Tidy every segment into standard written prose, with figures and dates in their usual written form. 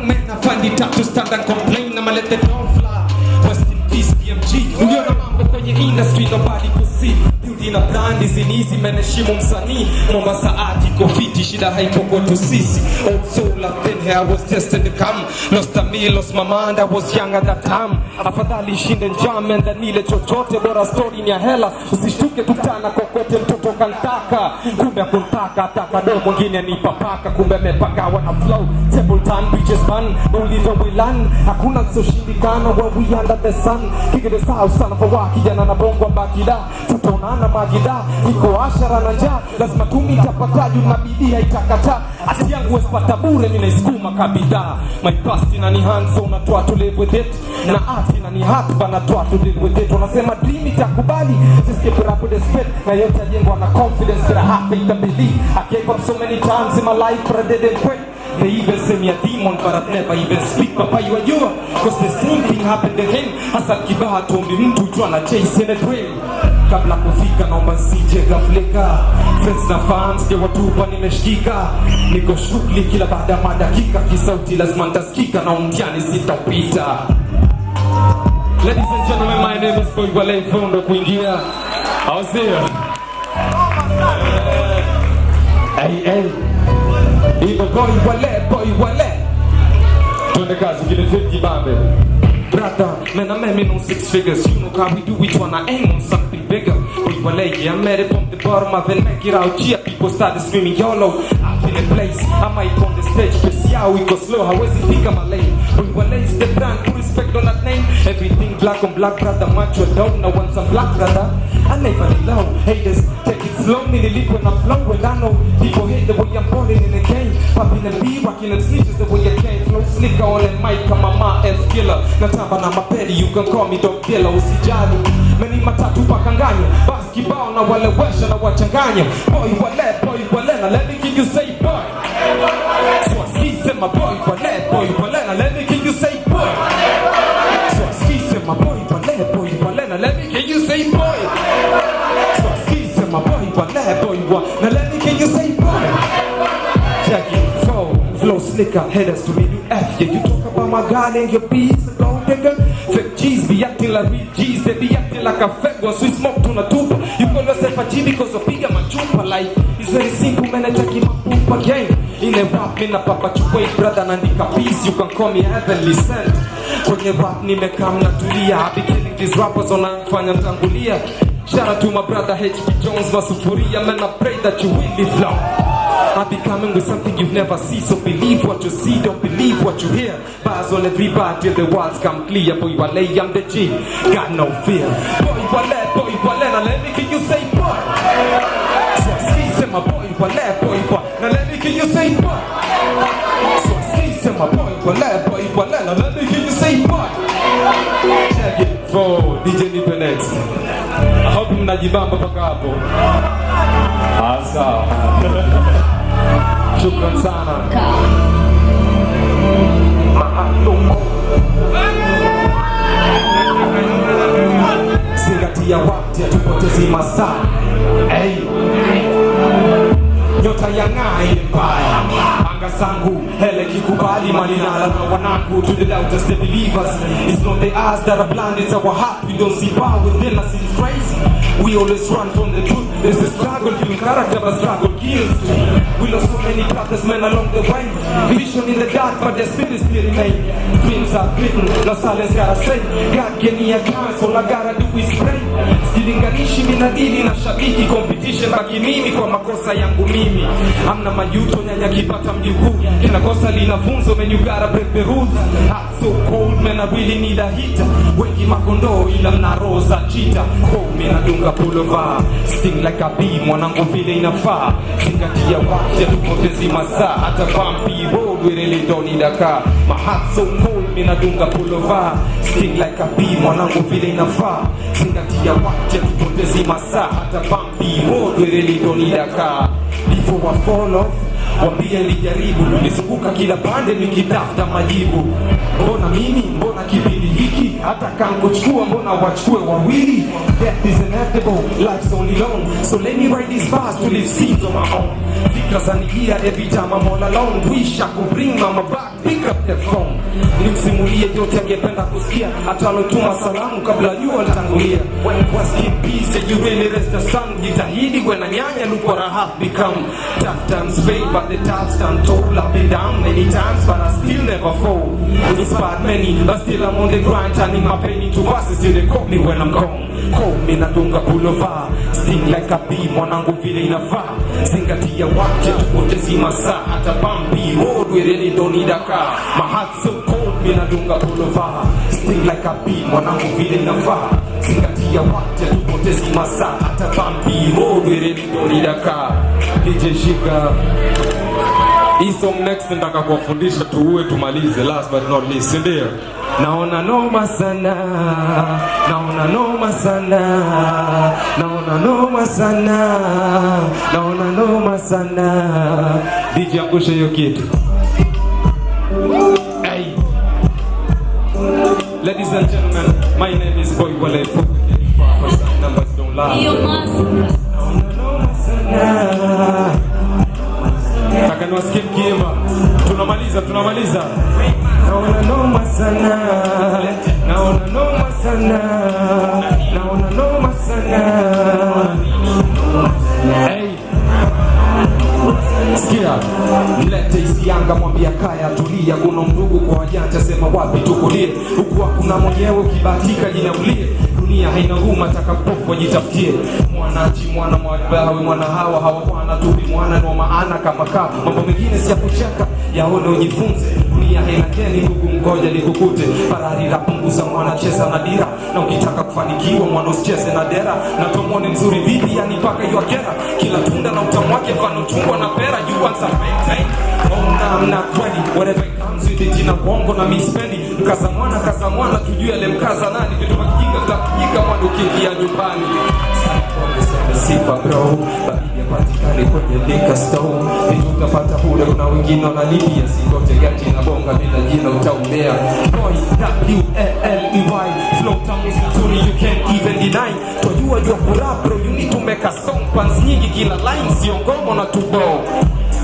young man, I find it tough to stand and complain. I'ma let the door fly. Rest in peace, BMG. Uliona mambo kwenye industry, nobody could see. Beauty na brand is easy, meneshimo msanii. Mombasa art iko fiti, shida haipo kwetu sisi. Old soul, I've been here, I was destined to come. Lost a meal, lost my mind, I was young at that time. Afadhali shinde njam, enda nile chochote, bora story ni ya hela. Usishtuke tutana kokote mtoto kantaka. Kumbe kuntaka, ataka do mwingine ni papaka. Kumbe mepagawa na flow, table turn, beaches man. Only when we land, hakuna kushindikana where we under the sun. Kick it house, sana for wa kijana na bongo bakida. Tutaonana magida, niko ashara na njaa. Lazima tumitapataji na bidii haitakata. Ati yangu espata bure mina iskuma kabida. My past ina ni hands so natoa to live with it. Na art ina ni heart ba natoa to live with it. Wanasema dream itakubali, just keep it up with the spit. Na yote jengwa na confidence that I have faith and believe. I gave up so many times in my life but I didn't quit. They even say me a demon but I've never even speak. Papa you are you, cause the same thing happened to him. Hasa kibaha tombi mtu jua chase in a dream. Kabla kufika naomba sije gafleka. Friends na fans ya watupa nimeshikika. Niko shughuli kila baada madakika. Kisauti lazima nitasikika na umtiani sitapita. Ladies and gentlemen, my name is Boy Wale Fundo kuingia. I'll see you. Hey. Ibo Boy Wale. Tuende kazi kile 50 bambe. Brother, man, I'm aiming on 6 figures. You know how we do, we tryna aim on something bigger. Boy Wale, I made it from the bottom, I then make it out. Yeah, people started screaming YOLO. Up in a place, I might on the stage, but see how we go slow. How is it think I'm a lane? Boy Wale is the brand, put respect on that name. Everything black on black, brother, macho down. Now want some black, brother. I never allow haters take it slow. Me the leap when I flow, well I know people hate the way I'm balling in the game. Popping and be rocking and snitches the way I came. Flow slicker on that mic, I'm a my ass killer. Natamba na mapedi, you can call me dog killer. Usijali, many matatu pakanganya. Basketball na wale wesha na wachanganya. Boy Wale, now let me hear you say boy. So I ski say my boy Wale, now let me hear you say boy. So I ski say my boy Wale, now let me hear you say boy. So I ski say my boy Wale, now let me hear you say boy. Check it, flow slicker, headers to me you F. Yeah, you talk about my God and your beats, the gold digger. Fake G's be acting like real G's, they be acting like a fake one. So we smoke to na tuba. You call yourself a G because of bigger machupa. Life is very simple, man, I take him up pupa game. In a rap, in a papa chuway, brother, nandika peace. You can call me heavenly sent. Kwenye rap, nimekam na tulia. I be killing these rappers on anfanya tangulia. Shout out to my brother HB Jones, Masufuria, man, I pray that you will live long. I'll be coming with something you've never seen. So believe what you see, don't believe what you hear. Bars on everybody till the words come clear. Boy Wale, I'm the G, got no fear. Boy Wale, now let me hear you say boy. So I say my boy Wale, now let me hear you say boy. So I say my boy Wale, now let me hear you say boy. Check it for DJ Nipenex. I hope mnajibamba paka hapo. Asa. Shukran sana. Zingatia wakati hatupotezi masaa. Hey. Nyota ya ng'aa mbaya. Anga sangu hele kikubali malinala na wanangu. To the doubters, the believers. It's not the eyes that are blind, it's our heart. We don't see power within us, it's crazy. We always run from the truth. There's a struggle, build character, but struggle kills. We lost so many brothers, men along the way. Vision in the dark, but their spirits still remain. Dreams are written, no silence gotta say. God gave me a chance, all I gotta do is pray. Silinganishi minadili na shabiki. Competition baki mimi kwa makosa yangu mimi. Amna majuto nyanya kipata mjukuu. Kila kosa linafunzo, man you gotta break the rules. Hot so cold, man I really need a heater. Wengi makondo ila mna roza cheetah. Cold me nadunga pullover. Sting like a bee, mwanangu vile inafaa. Zingatia wakati hatupotezi masaa. Hata bumpy road we really don't need a car. My heart so cold, me nadunga pullover. Sting like a bee, mwanangu vile inafaa. Zingatia wakati hatupotezi masaa. Hata bumpy road we really don't need a car. Before I fall off, wambia nilijaribu. Nizunguka kila pande nikitafuta majibu. Mbona mimi, mbona kipindi hiki? Hata kangochukua mbona wachukue wawili? Death is inevitable, life's only long. So let me write these bars to live seeds on my own. Fikra zanijia every time I'm all alone. Wish I could bring mama back. pick up the phone. Nimsimulie yote angependa kusikia, hata alotuma salamu kabla jua litangulia. When was in peace and you really rest the sun. Jitahidi when a nyanya look what I have become. Tough times fade but the tough stand tall. I've been down many times but I still never fall. Inspired many but still I'm on the grind, turning my pain into verses till they call me when I'm gone. Call me Nadunga Boulevard, sting like a bee, mwanangu vile inafaa. Zingatia wache tupotezi masaa, hata bumpy road we really don't need a car. My heart's so cold, me Nadunga Boulevard, sting like a bee, mwanangu vile inafaa. Zingatia wache tupotezi masaa, hata bumpy road we really don't need a car. DJ Shika. Hii song next nataka kuwafundisha tuue tumalize, last but not least, ndio. Naona noma sana, naona noma sana, naona noma sana, naona noma sana. DJ angusha hiyo kitu. Hey. Ladies and gentlemen, my name is Boy Wale. Numbers don't lie. Naona noma sana. Takano skip game. Tunamaliza. Naona noma sana. Naona noma sana. Naona noma sana. Hey. Sikia, mlete isianga mwambia kaya tulia. Kuna mdugu kwa wajanja sema wapi tukulie. Huku hakuna mwenyewe ukibahatika jinaulie. Dunia haina huruma taka mpofu wajitafutie. Mwanaji mwana mwabawe mwana hawa mwana tupi mwana no maana kama kaa. Mambo mengine si ya kucheka yaone ujifunze. Dunia haina keni ndugu mgoja likukute. Pararira punguza mwana cheza na dira. Na ukitaka kufanikiwa mwana usicheze na dera. Na tomone mzuri vipi yani paka yu akera. Kila tunda na utamu wake mfano tungwa na pera. You want some maintain. Oh nah, I'm not ready. Whatever it comes with it jina bongo na mispendi. Mkaza mwana tujue ale mkaza nani. Vitu makijinga tutakijika mwana ukiingia nyumbani. Sifa bro, babia patikani kwenye liquor store. Vitu utapata bure kuna wengine wanalipia. Sikote gati na bonga bila jina utaumea. Boy, W-A-L-E-Y. Flow tamu situni you can't even deny. Tojua jua kurap bro, you need to make a song. Pants nyingi kila line, sio ngomo na tubo.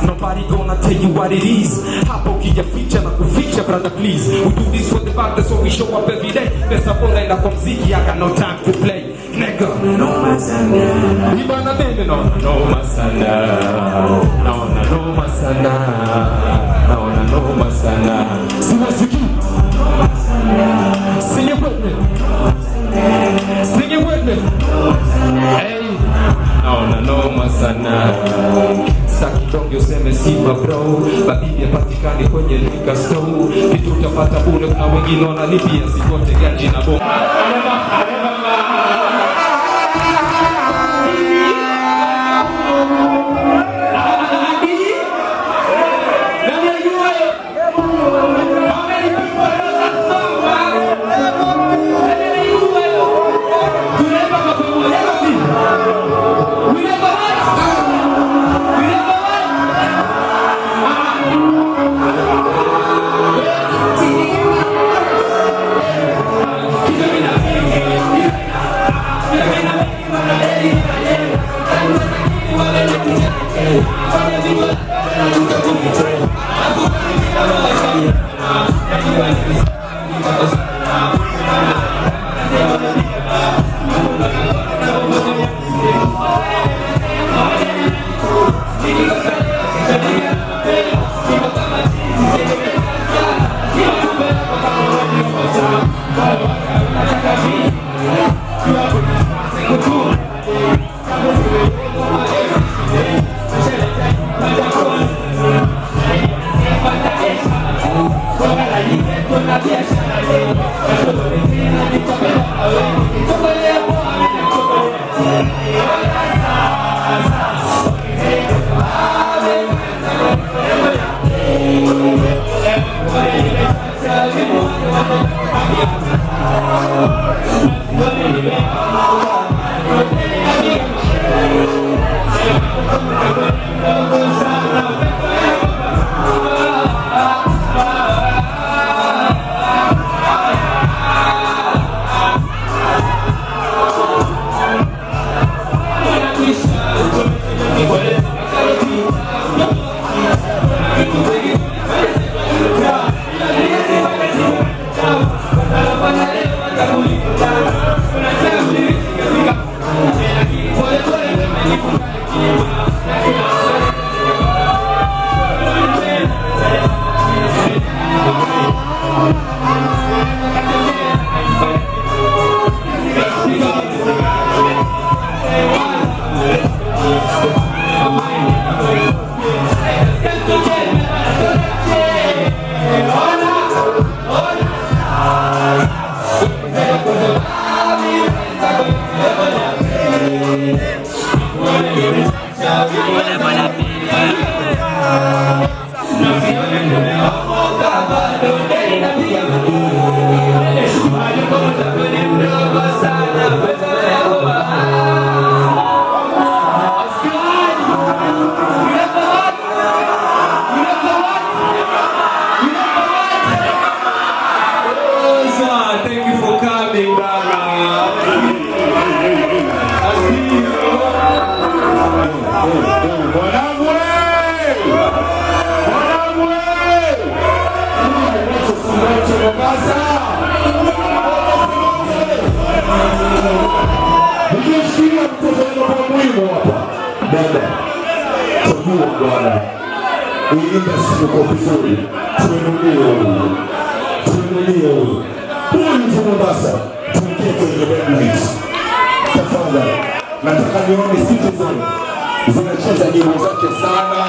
Nobody gonna tell you what it is. Hapo kija feature na kuficha brother please. We do this for the back, that's why we show up every day. Pesa bora ila kwa mziki, I got no time to play. Nigga, noma sana. Ibana bebe noma sana. Noma sana. Noma sana. Siwasiki. Sing it with me. Sing it with me. Hey. Noma sana. Saki tongi useme sifa bro. Babibi patikani kwenye liquor store. Vitu utapata bure kuna wengine wanalipia. Sikote gaji na bonga. Con la bicha Thank you for coming, brother. Ulinda siku vizuri, tuinulie huyu mtu Mombasa, tuingie kwenye red light. Tafadhali, nataka nione Citizen zinacheza nyimbo zake sana.